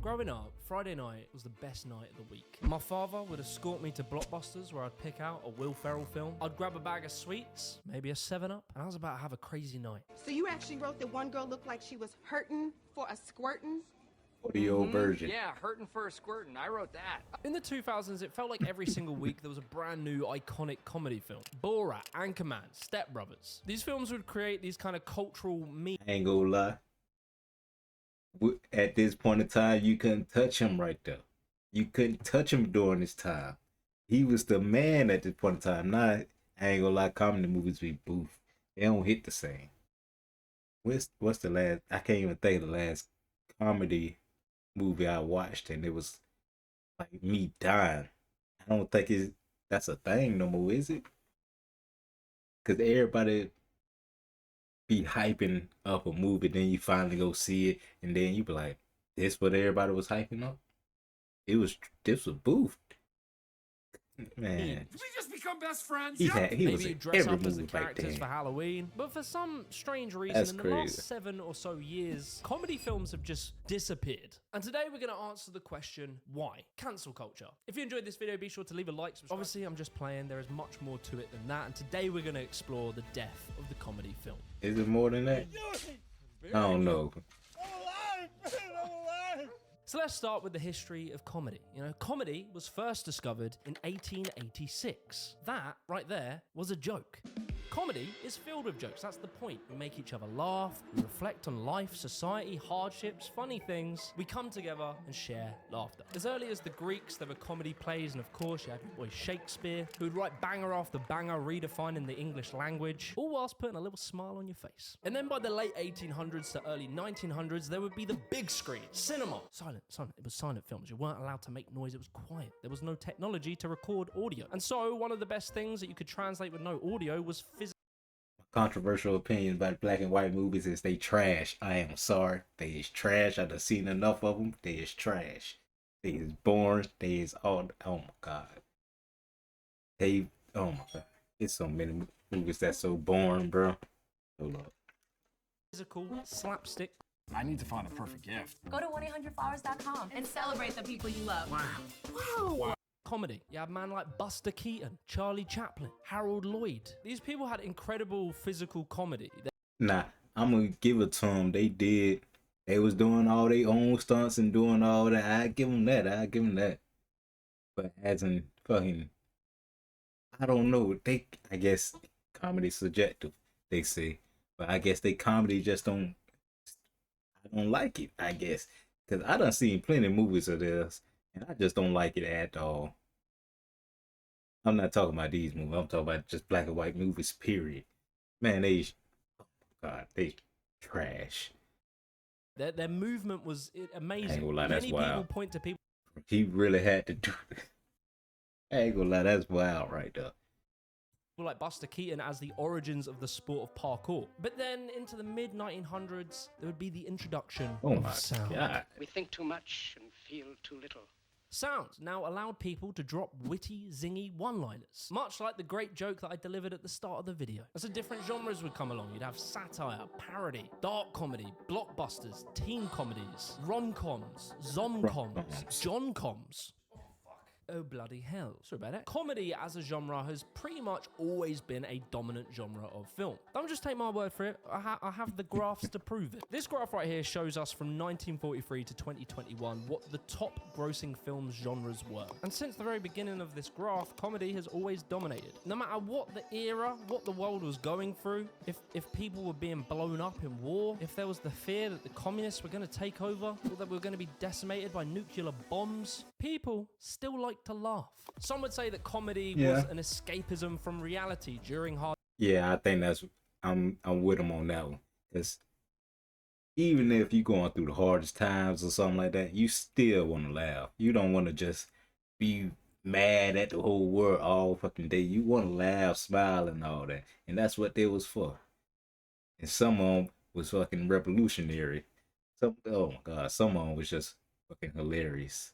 Growing up, Friday night was the best night of the week. My father would escort me to Blockbusters where I'd pick out a Will Ferrell film. I'd grab a bag of sweets, maybe a 7-Up, and I was about to have a crazy night. So you actually wrote that one girl looked like she was hurting for a squirtin'? Audio version. Yeah, hurting for a squirtin'. I wrote that. In the 2000s, it felt like every single week there was a brand new iconic comedy film. Borat, Anchorman, Step Brothers. These films would create these kind of cultural memes. I ain't gonna lie. At this point in time, you couldn't touch him right there. You couldn't touch him during this time. He was the man at this point in time. Now, I ain't gonna lie, comedy movies be boof. They don't hit the same. What's the last? I can't even think of the last comedy movie I watched, and it was like me dying. I don't think that's a thing no more, is it? Because everybody be hyping up a movie, then you finally go see it, and then you be like, this what everybody was hyping up? This was boof. Man. Did we just become best friends? He Maybe was you in dress every up as the movie back characters then. for Halloween. But for some strange reason, That's in the crazy. last 7 or so years, comedy films have just disappeared. And today we're going to answer the question, why? Cancel culture. If you enjoyed this video, be sure to leave a like, subscribe. Obviously, I'm just playing. There is much more to it than that. And today we're going to explore the death of the comedy film. Is it more than that? I don't know. So let's start with the history of comedy. You know, comedy was first discovered in 1886. That, right there, was a joke. Comedy is filled with jokes, that's the point. We make each other laugh, we reflect on life, society, hardships, funny things. We come together and share laughter. As early as the Greeks, there were comedy plays, and of course you had your boy Shakespeare, who would write banger after banger, redefining the English language, all whilst putting a little smile on your face. And then by the late 1800s to early 1900s, there would be the big screen, cinema. Silent. It was silent films. You weren't allowed to make noise, it was quiet. There was no technology to record audio. And so one of the best things that you could translate with no audio was physical. Controversial opinion about black and white movies is they trash. I am sorry. They is trash. I done seen enough of them. They is trash. They is boring. They is all. Oh my god. Oh my god. It's so many movies that's so boring, bro. Hold up. Physical slapstick. I need to find a perfect gift. Go to 1-800-Flowers.com and celebrate the people you love. Wow. Comedy. You have a man like Buster Keaton, Charlie Chaplin, Harold Lloyd. These people had incredible physical comedy. Nah, I'm gonna give it to them. They was doing all their own stunts and doing all that. I give them that. But as in fucking, I don't know. I guess comedy subjective, they say. But I guess they comedy just don't. I don't like it, I guess. Because I done seen plenty of movies of this, and I just don't like it at all. I'm not talking about these movies. I'm talking about just black and white movies, period. Man, oh my God, they trash. Their movement was amazing. I ain't gonna lie, that's Many people wild. point to people He really had to do it. I ain't gonna lie, that's wild right there. like Buster Keaton as the origins of the sport of parkour. But then into the mid-1900s, there would be the introduction Oh of my sound. God. We think too much and feel too little. Sound now allowed people to drop witty, zingy one-liners, much like the great joke that I delivered at the start of the video. As the different genres would come along, you'd have satire, parody, dark comedy, blockbusters, teen comedies, rom-coms, zom-coms, john-coms. Oh bloody hell. Sorry about that. Comedy as a genre has pretty much always been a dominant genre of film. Don't just take my word for it. I have the graphs to prove it. This graph right here shows us from 1943 to 2021 what the top grossing films genres were. And since the very beginning of this graph, comedy has always dominated. No matter what the era, what the world was going through, if people were being blown up in war, if there was the fear that the communists were going to take over, or that we were going to be decimated by nuclear bombs, people still like to laugh. Some would say that comedy was an escapism from reality during hard. Yeah, I think I'm with him on that one. Because even if you're going through the hardest times or something like that, you still want to laugh. You don't want to just be mad at the whole world all fucking day. You want to laugh, smile, and all that. And that's what they was for. And some of them was fucking revolutionary. Oh my God, some of them was just fucking hilarious.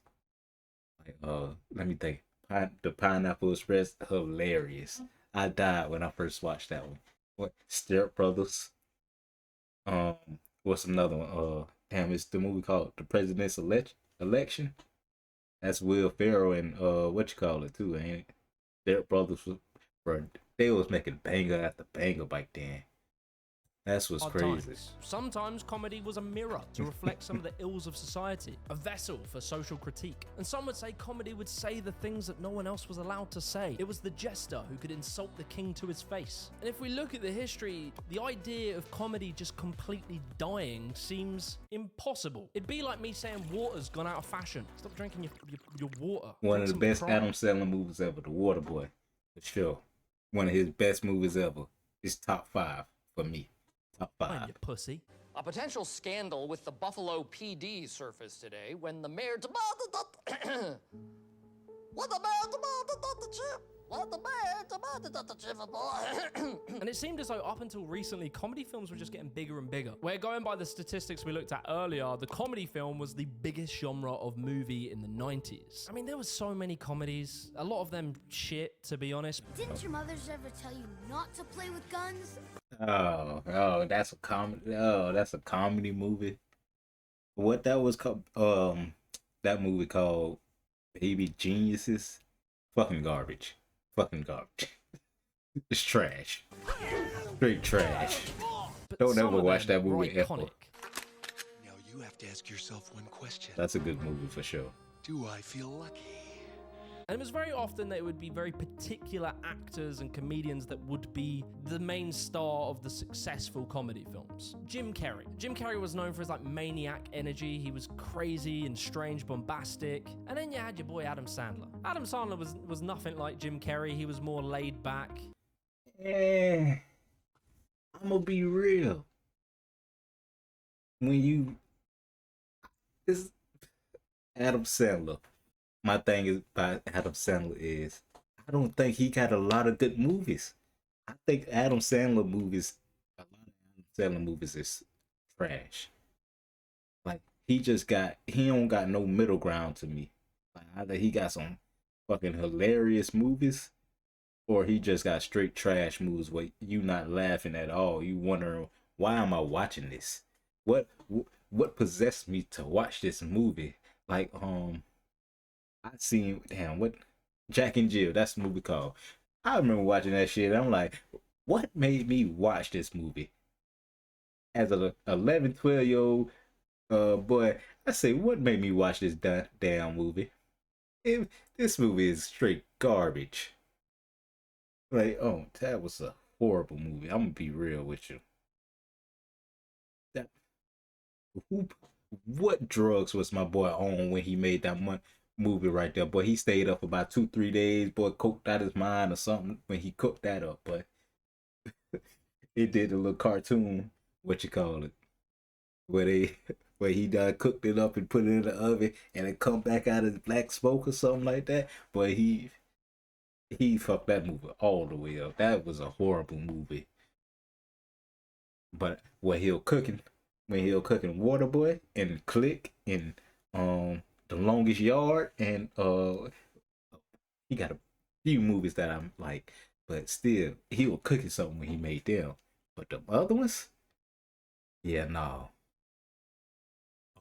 Like, let me think. The Pineapple Express, hilarious. I died when I first watched that one. What? Step Brothers. What's another one? damn, it's the movie called The President's Election. That's Will Ferrell and what you call it too, ain't it? Their brothers was, bro, they was making banger after banger back then. That's what's hard crazy. times. Sometimes comedy was a mirror to reflect some of the ills of society, a vessel for social critique. And some would say comedy would say the things that no one else was allowed to say. It was the jester who could insult the king to his face. And if we look at the history, the idea of comedy just completely dying seems impossible. It'd be like me saying water's gone out of fashion. Stop drinking your water. One of Drink the some best Prime. Adam Sandler movies ever, The Waterboy, for sure. One of his best movies ever. It's top 5 for me. Top Fine, 5. you pussy. A potential scandal with the Buffalo PD surfaced today when the mayor And it seemed as though up until recently, comedy films were just getting bigger and bigger. Where going by the statistics we looked at earlier, the comedy film was the biggest genre of movie in the 90s. I mean, there were so many comedies, a lot of them shit, to be honest. Didn't your mothers ever tell you not to play with guns? Oh, that's a comedy. Oh, that's a comedy movie. What that was called? That movie called Baby Geniuses. Fucking garbage. Fucking garbage. It's trash. Straight trash. But Don't some ever of watch them that were movie ever. iconic. Now you have to ask yourself one question. That's a good movie for sure. Do I feel lucky? And it was very often that it would be very particular actors and comedians that would be the main star of the successful comedy films. Jim Carrey. Jim Carrey was known for his like maniac energy. He was crazy and strange, bombastic. And then you had your boy Adam Sandler. Adam Sandler was nothing like Jim Carrey. He was more laid back. I'm gonna be real. This Adam Sandler. My thing is about Adam Sandler is I don't think he got a lot of good movies. I think a lot of Adam Sandler movies is trash. Like he don't got no middle ground to me. Like either he got some fucking hilarious movies or he just got straight trash movies where you not laughing at all. You wondering why am I watching this? What possessed me to watch this movie? Like I seen what Jack and Jill, that's the movie called. I remember watching that shit. I'm like, what made me watch this movie? As a 11, 12-year-old boy, I say, what made me watch this damn movie? This movie is straight garbage. Like, oh, that was a horrible movie. I'm gonna be real with you. What drugs was my boy on when he made that movie right there? Boy, he stayed up about 2-3 days. Boy, coked out his mind or something when he cooked that up. But it did a little cartoon, what you call it, where he cooked it up and put it in the oven and it come back out as black smoke or something like that. But he fucked that movie all the way up. That was a horrible movie. But when he was cooking Waterboy and Click and The Longest Yard and he got a few movies that I'm like, but still he was cooking something when he made them. But the other ones, yeah, no.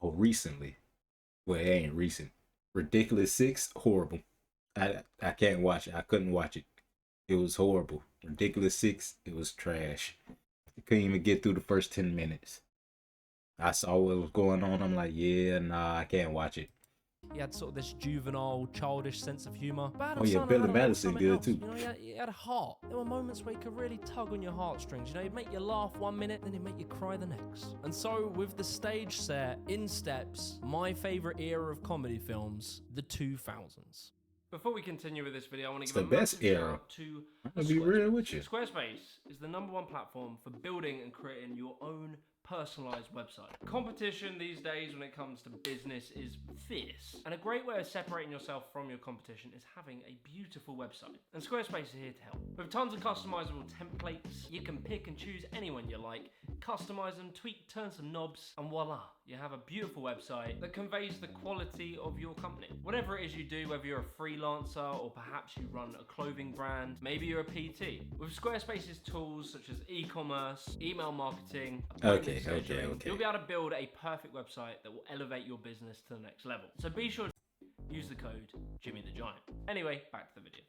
Oh, recently, well, it ain't recent. Ridiculous 6, horrible. I can't watch it. I couldn't watch it. It was horrible. Ridiculous 6, it was trash. I couldn't even get through the first 10 minutes. I saw what was going on. I'm like, yeah, nah, I can't watch it. He had sort of this juvenile, childish sense of humor. But Adam Oh, yeah, Sandler Billy had a little Madison something good, else. too. You know, he had a heart. There were moments where he could really tug on your heartstrings. You know, he'd make you laugh one minute, then he'd make you cry the next. And so, with the stage set, in steps my favorite era of comedy films, the 2000s. Before we continue with this video, I want to It's give the a best massive shout era. out to I'm gonna be real with you. Squarespace is the #1 platform for building and creating your own personalized website. Competition these days when it comes to business is fierce, and a great way of separating yourself from your competition is having a beautiful website. And Squarespace is here to help. With tons of customizable templates, you can pick and choose anyone you like, customize them, tweak, turn some knobs, and voila, you have a beautiful website that conveys the quality of your company. Whatever it is you do, whether you're a freelancer or perhaps you run a clothing brand, maybe you're a PT. With Squarespace's tools such as e-commerce, email marketing, Okay, scheduling, okay. you'll be able to build a perfect website that will elevate your business to the next level. So be sure to use the code Jimmy the Giant. Anyway, back to the video.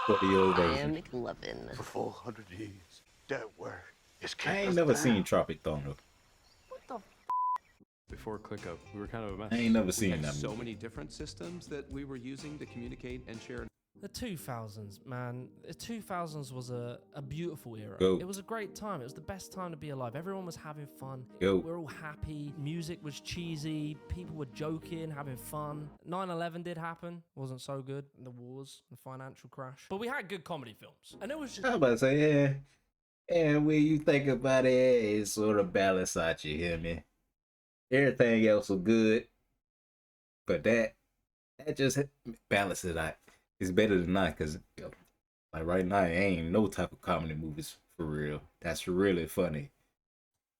For the old I version. am McLovin. For 400 years, that word is I ain't never seen Tropic Thunder. Before ClickUp, we were kind of a mess. I ain't never We seen had that so movie. many different systems that we were using to communicate and share. The 2000s, man. The 2000s was a beautiful era. Go. It was a great time. It was the best time to be alive. Everyone was having fun. Go. We were all happy. Music was cheesy. People were joking, having fun. 9/11 did happen. Wasn't so good. The wars, the financial crash. But we had good comedy films. And it was just... I was about to say, yeah. And when you think about it, it's sort of balanced out, you hear me? Everything else was good. But that just balances it out. It's better than not, because like right now, ain't no type of comedy movies for real. That's really funny.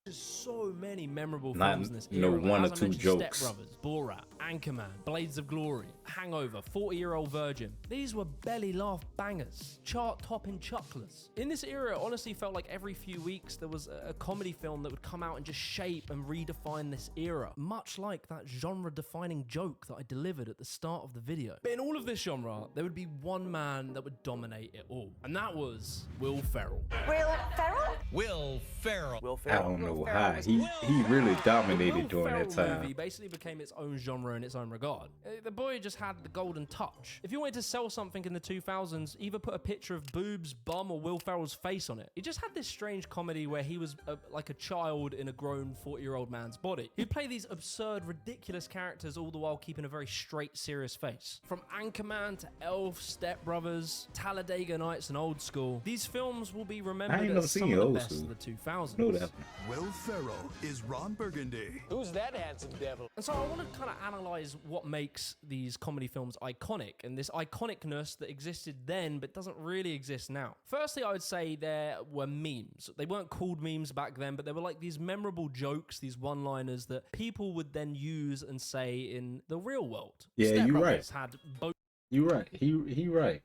There's so many memorable Not, films in this you know, era. Like, one or as I two mentioned, jokes. Step Brothers, Borat, Anchorman, Blades of Glory, Hangover, 40-Year-Old Virgin. These were belly laugh bangers, chart-topping chucklers. In this era, it honestly felt like every few weeks there was a comedy film that would come out and just shape and redefine this era, much like that genre-defining joke that I delivered at the start of the video. But in all of this genre, there would be one man that would dominate it all, and that was Will Ferrell. Will Ferrell? Will Ferrell. Will I don't know how. He really dominated Will during that Ferrell time. movie basically became its own genre in its own regard. The boy just had the golden touch. If you wanted to sell something in the 2000s, either put a picture of boobs, bum, or Will Ferrell's face on it. He just had this strange comedy where he was like a child in a grown 40-year-old man's body. He'd play these absurd, ridiculous characters all the while keeping a very straight, serious face. From Anchorman to Elf, Step Brothers, Talladega Nights, and Old School, these films will be I remembered ain't never as some seen of the Old best School. of the 2000s. Know that. Will Ferrell is Ron Burgundy. Who's that handsome devil? And so I want to kind of analyze what makes these comedy films iconic and this iconicness that existed then but doesn't really exist now. Firstly, I would say there were memes. They weren't called memes back then, but they were like these memorable jokes, these one-liners that people would then use and say in the real world. Yeah, Step you're Brothers right. had both. You're right. He right.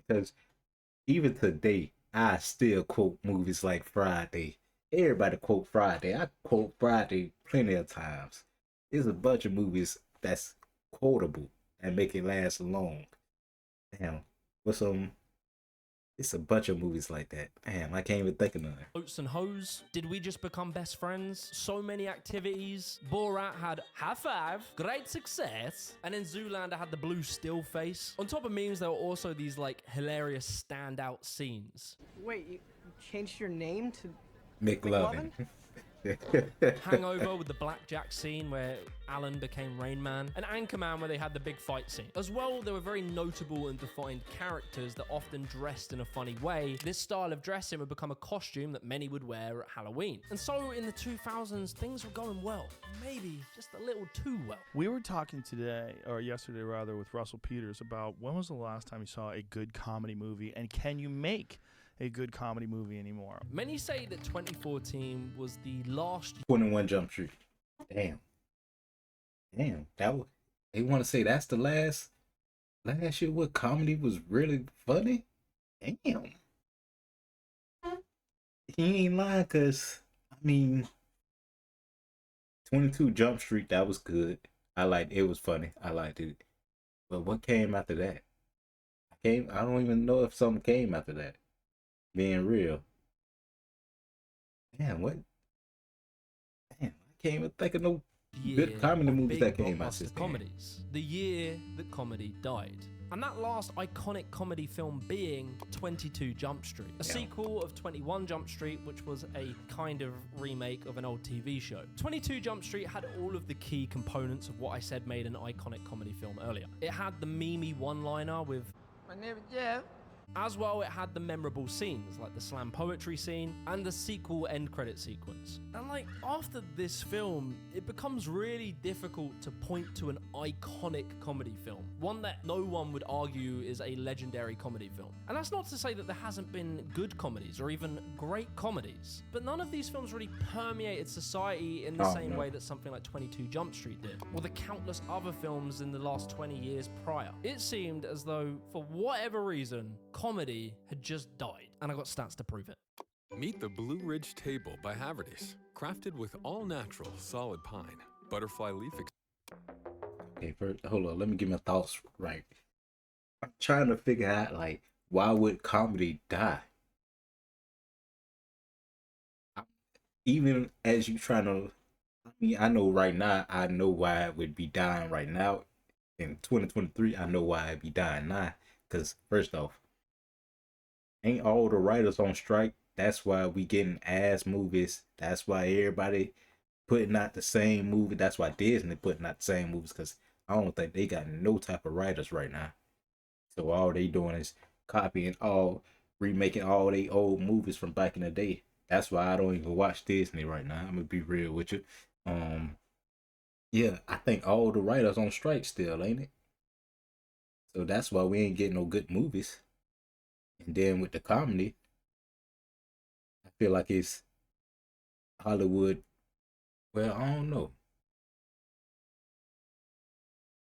Because even today, I still quote movies like Friday. Everybody quote Friday. I quote Friday plenty of times. There's a bunch of movies that's quotable and make it last long. Damn. What's it's a bunch of movies like that. Damn, I can't even think of none. Oats and Hose. Did We Just Become Best Friends? So many activities. Borat had High Five, great success. And then Zoolander had the blue still face. On top of memes, there were also these like hilarious standout scenes. Wait, you changed your name to McLovin. Hangover with the blackjack scene where Alan became Rain Man, and Anchorman where they had the big fight scene. As well, there were very notable and defined characters that often dressed in a funny way. This style of dressing would become a costume that many would wear at Halloween. And so in the 2000s, things were going well. Maybe just a little too well. We were talking today, or yesterday rather, with Russell Peters about when was the last time you saw a good comedy movie, and can you make a good comedy movie anymore? Many say that 2014 was the last 21 Jump Street. Damn. That was, they want to say that's the last year what comedy was really funny? Damn. He ain't lying, cause I mean 22 Jump Street, that was good. It was funny. I liked it. But what came after that? I don't even know if something came after that. Being real. Damn, what? Damn, I can't even think of no good comedy of movies big that came out blockbuster since then. comedies. The year that comedy died. And that last iconic comedy film being 22 Jump Street, a sequel of 21 Jump Street, which was a kind of remake of an old TV show. 22 Jump Street had all of the key components of what I said made an iconic comedy film earlier. It had the memey one-liner with My name is Jeff. As well, it had the memorable scenes, like the slam poetry scene and the sequel end credit sequence. And like, after this film, it becomes really difficult to point to an iconic comedy film. One that no one would argue is a legendary comedy film. And that's not to say that there hasn't been good comedies or even great comedies, but none of these films really permeated society in the same way that something like 22 Jump Street did, or the countless other films in the last 20 years prior. It seemed as though, for whatever reason, comedy had just died, and I got stats to prove it. Meet the Blue Ridge Table by Haverty's, crafted with all-natural solid pine, butterfly leaf. Okay, first, hold on. Let me get my thoughts right. I'm trying to figure out, like, why would comedy die? Even as you trying to, I mean, I know right now, I know why it would be dying right now. In 2023, I know why it'd be dying now. Because, first off, ain't all the writers on strike. That's why we getting ass movies. That's why everybody putting out the same movie. That's why Disney putting out the same movies, because I don't think they got no type of writers right now. So all they doing is copying remaking all they old movies from back in the day. That's why I don't even watch Disney right now. I'm gonna be real with you. Yeah, I think all the writers on strike still, ain't it? So that's why we ain't getting no good movies. And then with the comedy, I feel like it's Hollywood. Well, I don't know.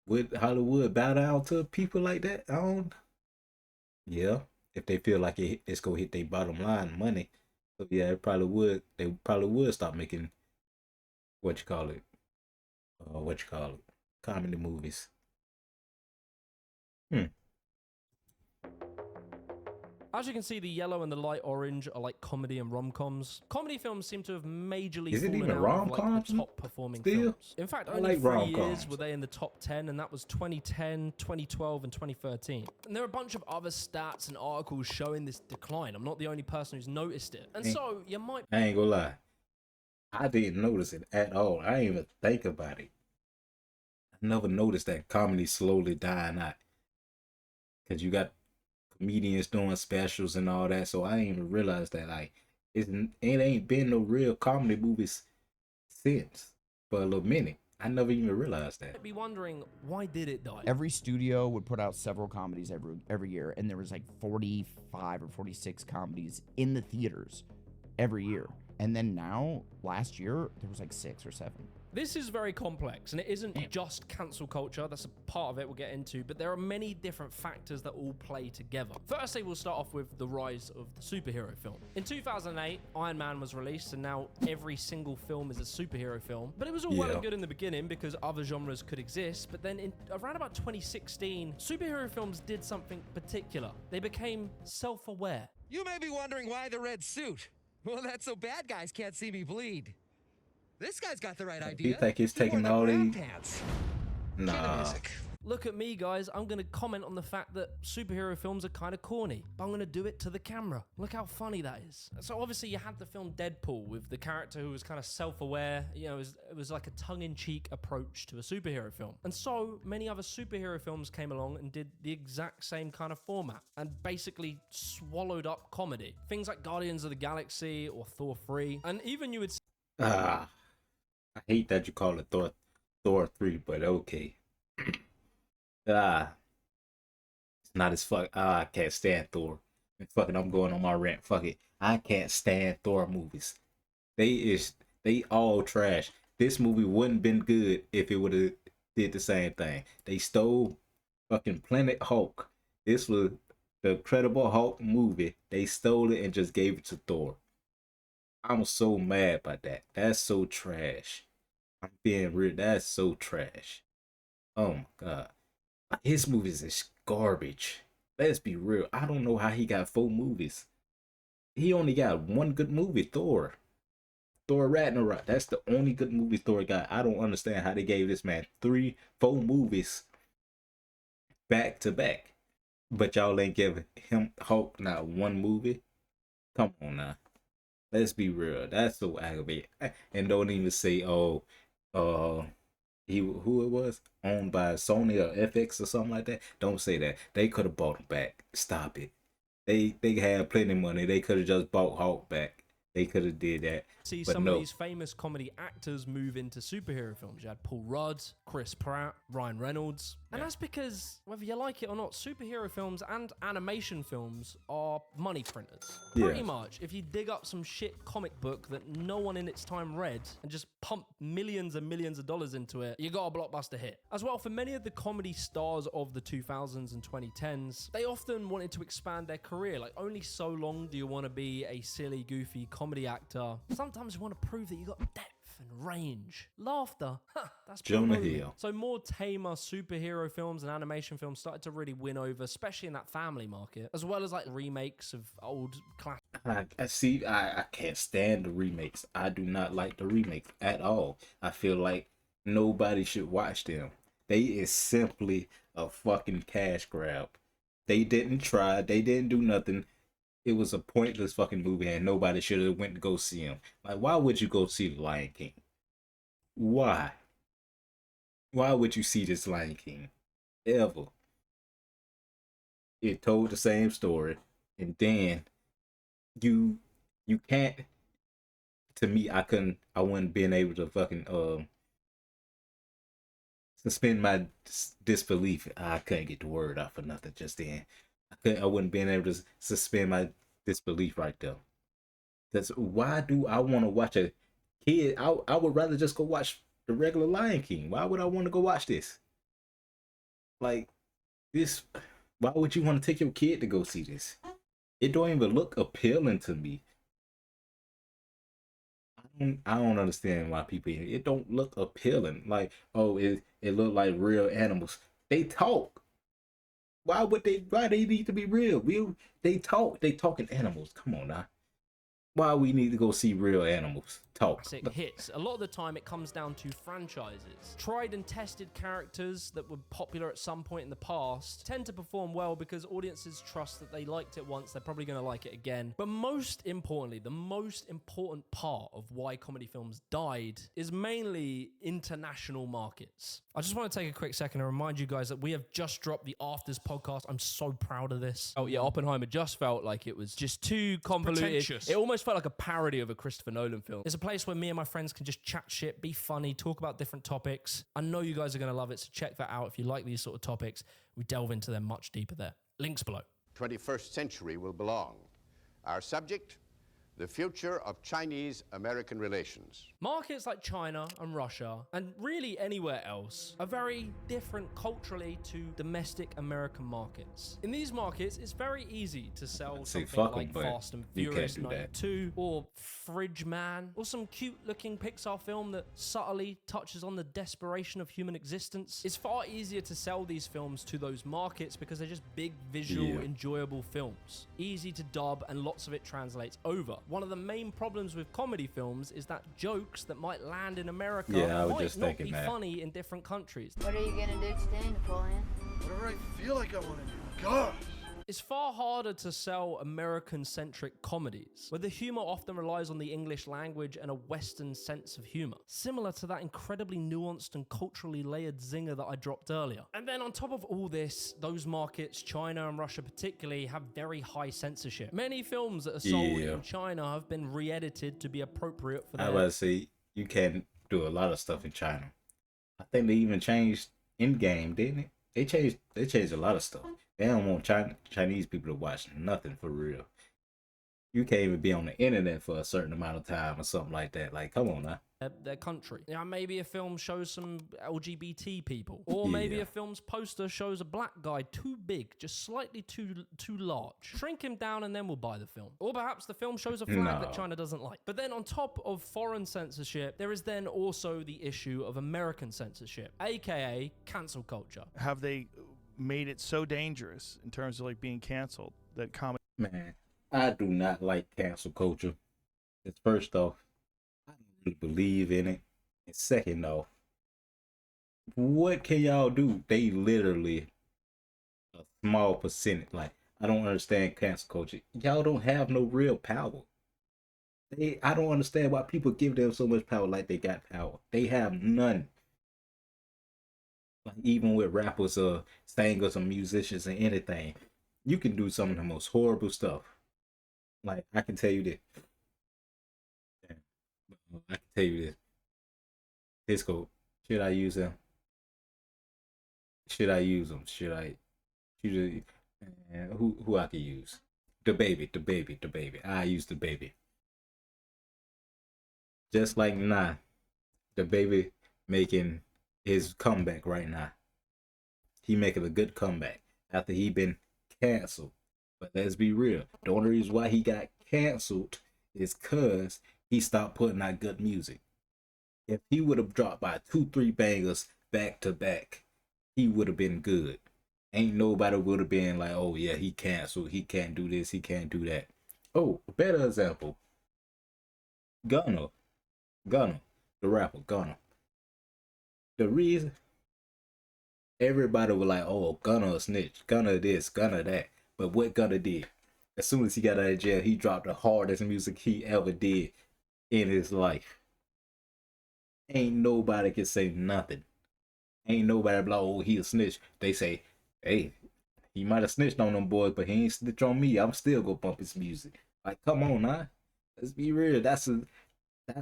Would Hollywood bow down to people like that? I don't. Yeah, if they feel like it's gonna hit their bottom line money. So yeah, it probably would. They probably would stop making comedy movies. As you can see, the yellow and the light orange are like comedy and rom-coms. Comedy films seem to have majorly Is it fallen even out of rom-coms like the top performing still? films. In fact, I only like 3 rom-coms. years were they in the top 10, and that was 2010, 2012, and 2013. And there are a bunch of other stats and articles showing this decline. I'm not the only person who's noticed it. And so you might... I ain't gonna lie. I didn't notice it at all. I didn't even think about it. I never noticed that comedy slowly dying out. Because you got comedians doing specials and all that, so I didn't even realize that, like, it ain't been no real comedy movies since for a little minute. I never even realized that. Might be wondering, why did it die? Every studio would put out several comedies every year, and there was like 45 or 46 comedies in the theaters every year. And then now, last year, there was like 6 or 7. This is very complex, and it isn't just cancel culture. That's a part of it we'll get into, but there are many different factors that all play together. Firstly, we'll start off with the rise of the superhero film. In 2008, Iron Man was released, and now every single film is a superhero film. But it was all well and good in the beginning because other genres could exist, but then around about 2016, superhero films did something particular. They became self-aware. You may be wondering why the red suit. Well, that's so bad guys can't see me bleed. This guy's got the right idea. You think he's taking all these? Nah. Look at me, guys. I'm going to comment on the fact that superhero films are kind of corny, but I'm going to do it to the camera. Look how funny that is. So obviously you had the film Deadpool with the character who was kind of self-aware. You know, it was like a tongue-in-cheek approach to a superhero film. And so many other superhero films came along and did the exact same kind of format and basically swallowed up comedy. Things like Guardians of the Galaxy or Thor 3. And even you would... I hate that you call it Thor 3, but okay. It's not as fuck. I can't stand Thor. I'm going on my rant. Fuck it. I can't stand Thor movies. They all trash. This movie wouldn't been good if it would have did the same thing. They stole fucking Planet Hulk. This was the Incredible Hulk movie. They stole it and just gave it to Thor. I'm so mad about that. That's so trash. I'm being real. That's so trash. Oh my god. His movies is garbage. Let's be real. I don't know how he got 4 movies. He only got 1 good movie, Thor. Thor Ragnarok. That's the only good movie Thor got. I don't understand how they gave this man 4 movies back to back. But y'all ain't giving him Hulk not 1 movie. Come on now. Let's be real. That's so aggravating. And don't even say, who it was owned by Sony or FX or something like that. Don't say that. They could have bought him back. Stop it. They had plenty of money. They could have just bought Hulk back. They could have did that. See but some no. of these famous comedy actors move into superhero films. You had Paul Rudd, Chris Pratt, Ryan Reynolds. And that's because, whether you like it or not, superhero films and animation films are money printers. Pretty much. If you dig up some shit comic book that no one in its time read and just pump millions and millions of dollars into it, you got a blockbuster hit. As well, for many of the comedy stars of the 2000s and 2010s, they often wanted to expand their career. Like, only so long do you want to be a silly, goofy comedy actor. Sometimes you want to prove that you got depth and range. Laughter. That's Jonah baloney. Hill. So more tamer superhero films and animation films started to really win over, especially in that family market, as well as like remakes of old classics. I can't stand the remakes. I do not like the remakes at all. I feel like nobody should watch them. They is simply a fucking cash grab. They didn't try. They didn't do nothing. It was a pointless fucking movie and nobody should have went to go see him. Like, why would you go see The Lion King? Why? Why would you see this Lion King? Ever? It told the same story. And then you can't, to me, I wouldn't been able to fucking suspend my disbelief. I couldn't get the word out for nothing just then. I wouldn't been able to suspend my disbelief right there. That's why do I want to watch a kid? I would rather just go watch the regular Lion King. Why would I want to go watch this? Like this, why would you want to take your kid to go see this? It don't even look appealing to me. I don't understand why people, it don't look appealing. Like, oh, it look like real animals. They talk. Why they need to be real? They talking animals. Come on now. Why we need to go see real animals talk? Classic hits. A lot of the time it comes down to franchises. Tried and tested characters that were popular at some point in the past tend to perform well because audiences trust that they liked it once, they're probably going to like it again. But most importantly, the most important part of why comedy films died is mainly international markets. I just want to take a quick second and remind you guys that we have just dropped the Afters podcast. I'm so proud of this. Oh yeah, Oppenheimer just felt like it was just too convoluted. Pretentious. It almost felt like a parody of a Christopher Nolan film. It's a place where me and my friends can just chat shit, be funny, talk about different topics. I know you guys are going to love it, so check that out if you like these sort of topics. We delve into them much deeper there. Links below. 21st century will belong. Our subject, the future of Chinese-American relations. Markets like China and Russia, and really anywhere else, are very different culturally to domestic American markets. In these markets, it's very easy to sell something like Fast and Furious 92 or Fridge Man, or some cute-looking Pixar film that subtly touches on the desperation of human existence. It's far easier to sell these films to those markets because they're just big, visual, enjoyable films. Easy to dub, and lots of it translates over. One of the main problems with comedy films is that jokes that might land in America might not be funny in different countries. What are you gonna do today, Napoleon? Whatever I feel like I want to do. Gosh! It's far harder to sell American-centric comedies, where the humor often relies on the English language and a Western sense of humor, similar to that incredibly nuanced and culturally layered zinger that I dropped earlier. And then on top of all this, those markets, China and Russia particularly, have very high censorship. Many films that are sold in China have been re-edited to be appropriate for I was about to say, you can't do a lot of stuff in China. I think they even changed in-game, didn't it? They changed a lot of stuff. They don't want Chinese people to watch nothing for real. You can't even be on the internet for a certain amount of time or something like that. Like, come on now. Their country. Yeah, maybe a film shows some LGBT people, or maybe a film's poster shows a black guy too big, just slightly too large. Shrink him down and then we'll buy the film. Or perhaps the film shows a flag that China doesn't like. But then on top of foreign censorship, there is then also the issue of American censorship, aka cancel culture. Have they made it so dangerous in terms of like being canceled that comedy? Man, I do not like cancel culture. It's first off, I don't really believe in it. And second off, what can y'all do? They literally a small percentage. Like, I don't understand cancel culture. Y'all don't have no real power. I don't understand why people give them so much power like they got power. They have none. Like, even with rappers or singers or musicians and anything, you can do some of the most horrible stuff. Like, I can tell you this. I can tell you this. Disco, should I use him? Should I use them? Should who I can use? The baby. I use the baby. Just like nah, the baby making his comeback right now. He making a good comeback after he been canceled. But let's be real. The only reason why he got canceled is cause he stopped putting out good music. If he would have dropped by 2-3 bangers back to back, he would have been good. Ain't nobody would have been like, oh yeah, he canceled. He can't do this. He can't do that. Oh, better example. Gunna, the rapper Gunna. The reason everybody was like, oh, Gunna a snitch, Gunna this, Gunna that. But what Gunna did, as soon as he got out of jail, he dropped the hardest music he ever did in his life. Ain't nobody can say nothing. Ain't nobody be like, oh, he a snitch. They say, hey, he might have snitched on them boys, but he ain't snitch on me. I'm still gonna bump his music. Like, come on, huh? Let's be real. That's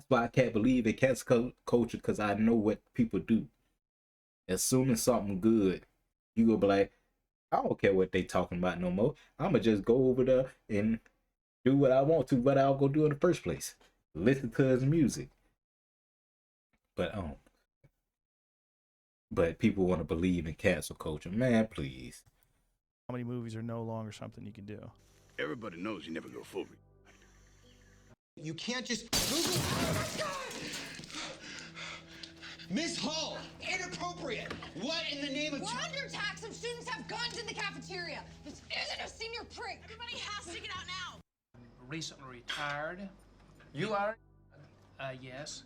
why I can't believe in cancel culture, because I know what people do. As soon as something good, you go be like, I don't care what they talking about no more. I'ma just go over there and do what I want to, what I'll go do in the first place. Listen to his music. But people want to believe in cancel culture. Man, please. Comedy movies are no longer something you can do. Everybody knows you never go full. You can't just Google. Oh my God! Miss Hall, inappropriate. What in the name of? We're under attack. Some students have guns in the cafeteria. This isn't a senior prank. Everybody has to get out now. Recently retired. You are? Yes.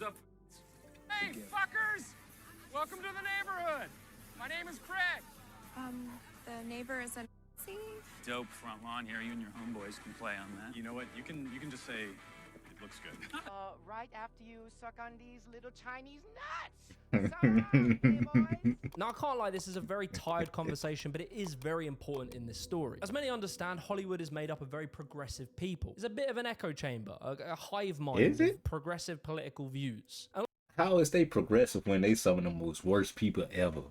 Hey, fuckers! Welcome to the neighborhood. My name is Craig. The neighbor is a Nazi? Dope front lawn here. You and your homeboys can play on that. You know what? You can just say it looks good. Right after you suck on these little Chinese nuts. Now, I can't lie, this is a very tired conversation, but it is very important in this story. As many understand, Hollywood is made up of very progressive people. It's a bit of an echo chamber, a hive mind of progressive political views. And how is they progressive when they some of the most worst people ever?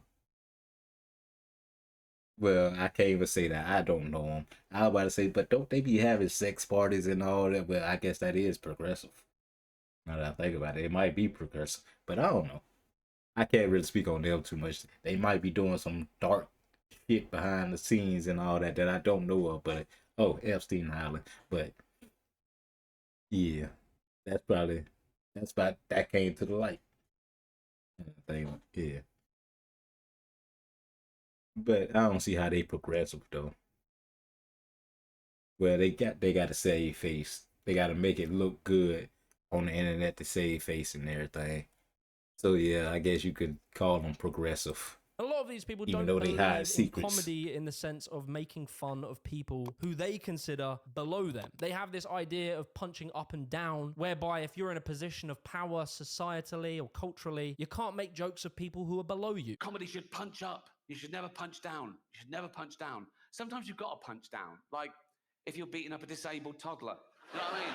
Well, I can't even say that. I don't know them. I was about to say, but don't they be having sex parties and all that? Well, I guess that is progressive. Now that I think about it, it might be progressive, but I don't know. I can't really speak on them too much. They might be doing some dark shit behind the scenes and all that I don't know of. But Epstein Island. But yeah, that came to the light. Yeah. But I don't see how they progressive though. Well, they got to save face. They got to make it look good on the internet to save face and everything. So yeah, I guess you could call them progressive. a lot of these people Even don't though they believe hide in secrets. comedy in the sense of making fun of people who they consider below them. They have this idea of punching up and down, whereby if you're in a position of power societally or culturally, you can't make jokes of people who are below you. Comedy should punch up. You should never punch down. You should never punch down. Sometimes you've got to punch down. Like if you're beating up a disabled toddler. You know what I mean?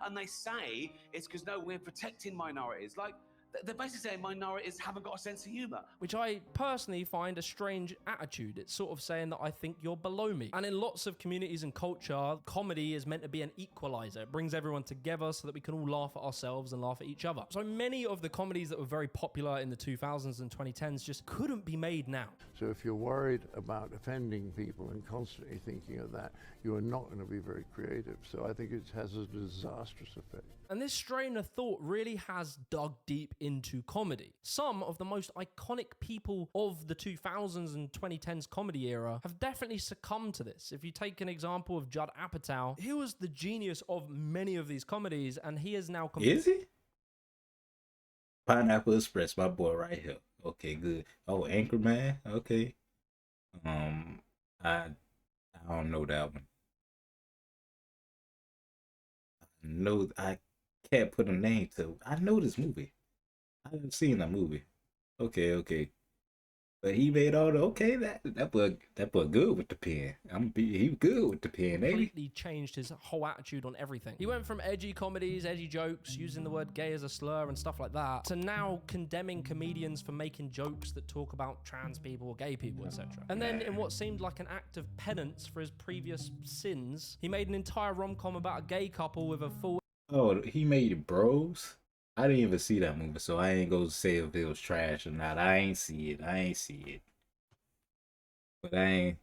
And they say it's because, no, we're protecting minorities. Like, they're basically saying minorities haven't got a sense of humor. Which I personally find a strange attitude. It's sort of saying that I think you're below me. And in lots of communities and culture, comedy is meant to be an equalizer. It brings everyone together so that we can all laugh at ourselves and laugh at each other. So many of the comedies that were very popular in the 2000s and 2010s just couldn't be made now. So if you're worried about offending people and constantly thinking of that, you are not going to be very creative. So I think it has a disastrous effect. And this strain of thought really has dug deep into comedy. Some of the most iconic people of the 2000s and 2010s comedy era have definitely succumbed to this. If you take an example of Judd Apatow, he was the genius of many of these comedies, and he is now... Is he? Pineapple Express, my boy right here. Okay, good. Oh, Anchorman? Okay. I don't know that one. I can't put a name to. I know this movie. I haven't seen that movie. Okay. But he made all the okay. That boy good with the pen. He good with the pen. Completely changed his whole attitude on everything. He went from edgy comedies, edgy jokes, using the word gay as a slur and stuff like that, to now condemning comedians for making jokes that talk about trans people or gay people, etc. And then, in what seemed like an act of penance for his previous sins, he made an entire rom-com about a gay couple with a full. Oh, he made Bros. I didn't even see that movie, so I ain't gonna say if it was trash or not. I ain't see it. But I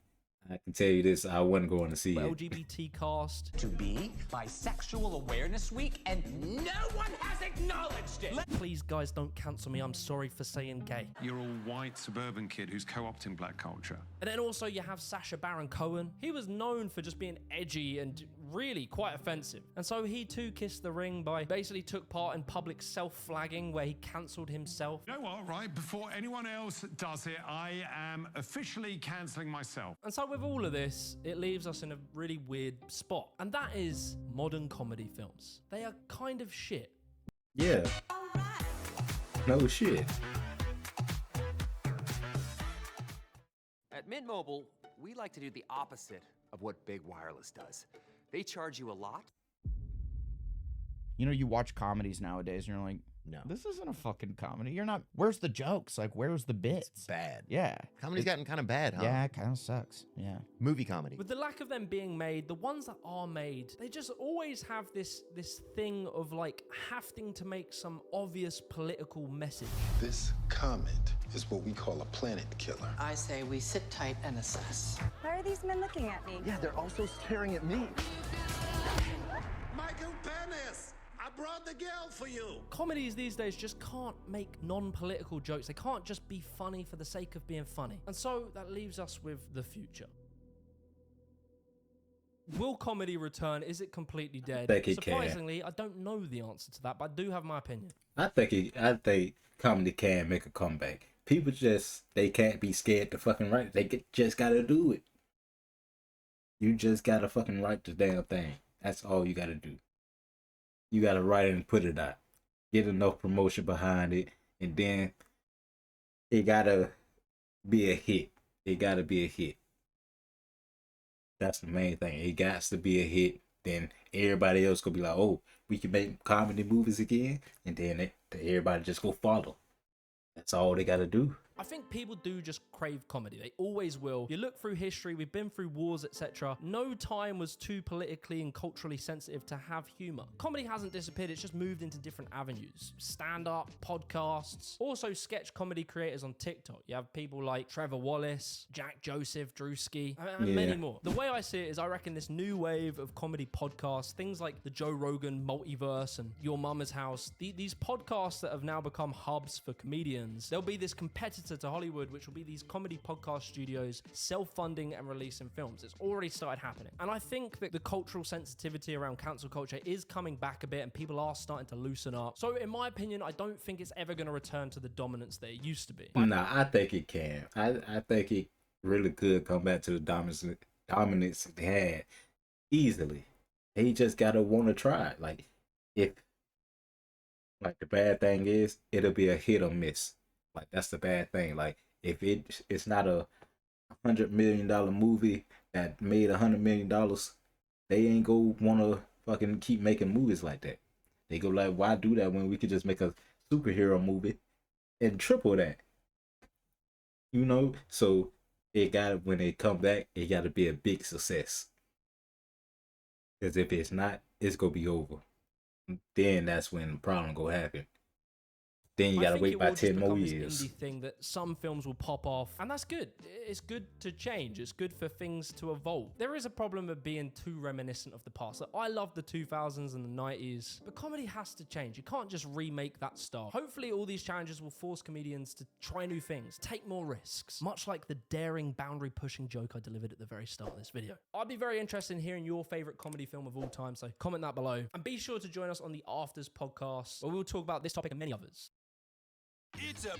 can tell you this, I wasn't going to see it. LGBT cast. To be Bisexual Awareness Week, and no one has acknowledged it. Please, guys, don't cancel me. I'm sorry for saying gay. You're a white suburban kid who's co-opting black culture. And then also you have Sacha Baron Cohen. He was known for just being edgy and really quite offensive. And so he too kissed the ring by basically took part in public self-flagging where he cancelled himself. You know what, right? Before anyone else does it, I am officially cancelling myself. And so with all of this, it leaves us in a really weird spot. And that is modern comedy films. They are kind of shit. Yeah. No shit. At Mint Mobile, we like to do the opposite of what Big Wireless does. They charge you a lot. You know, you watch comedies nowadays and you're like, no, this isn't a fucking comedy. You're not. Where's the jokes? Like, where's the bits? It's bad. Yeah. Comedy's gotten kind of bad, huh? Yeah, it kind of sucks. Yeah. Movie comedy. With the lack of them being made, the ones that are made, they just always have this thing of like having to make some obvious political message. This comment is what we call a planet killer. I say we sit tight and assess. Why are these men looking at me? Yeah, they're also staring at me. Michael Penis! I brought the girl for you. Comedies these days just can't make non-political jokes. They can't just be funny for the sake of being funny. And so that leaves us with the future. Will comedy return? Is it completely dead? I think it can. Surprisingly, I don't know the answer to that, but I do have my opinion. I think comedy can make a comeback. People they can't be scared to fucking write. They just gotta do it. You just gotta fucking write the damn thing. That's all you gotta do. You gotta write it and put it out. Get enough promotion behind it, and then it gotta be a hit. It gotta be a hit. That's the main thing. It got to be a hit. Then everybody else gonna be like, oh, we can make comedy movies again, and then everybody just go follow. That's all they gotta do. I think people do just crave comedy. They always will. You look through history, we've been through wars, etc. No time was too politically and culturally sensitive to have humor. Comedy hasn't disappeared, it's just moved into different avenues. Stand-up, podcasts, also sketch comedy creators on TikTok. You have people like Trevor Wallace, Jack Joseph, Drewski, and many more. The way I see it is I reckon this new wave of comedy podcasts, things like the Joe Rogan Multiverse and Your Mama's House, these podcasts that have now become hubs for comedians, there'll be this competitor to Hollywood, which will be these comedy podcast studios self-funding and releasing films. It's already started happening. And I think that the cultural sensitivity around cancel culture is coming back a bit and people are starting to loosen up. So in my opinion, I don't think it's ever going to return to the dominance that it used to be. Nah, I think it can. I think it really could come back to the dominance it had easily. He just gotta want to try it. Like the bad thing is, it'll be a hit or miss. Like, that's the bad thing. Like, if it's not a $100 million movie that made $100 million, they ain't go want to fucking keep making movies like that. They go like, why do that when we could just make a superhero movie and triple that? You know? So when they come back, it got to be a big success. Because if it's not, it's going to be over. Then that's when the problem going to happen. Then you gotta wait by 10 more years. Indie thing that some films will pop off, and that's good. It's good to change. It's good for things to evolve. There is a problem of being too reminiscent of the past. Like, I love the 2000s and the 90s, but comedy has to change. You can't just remake that style. Hopefully, all these challenges will force comedians to try new things, take more risks, much like the daring, boundary-pushing joke I delivered at the very start of this video. I'd be very interested in hearing your favorite comedy film of all time, so comment that below. And be sure to join us on the Afters podcast, where we'll talk about this topic and many others. It's a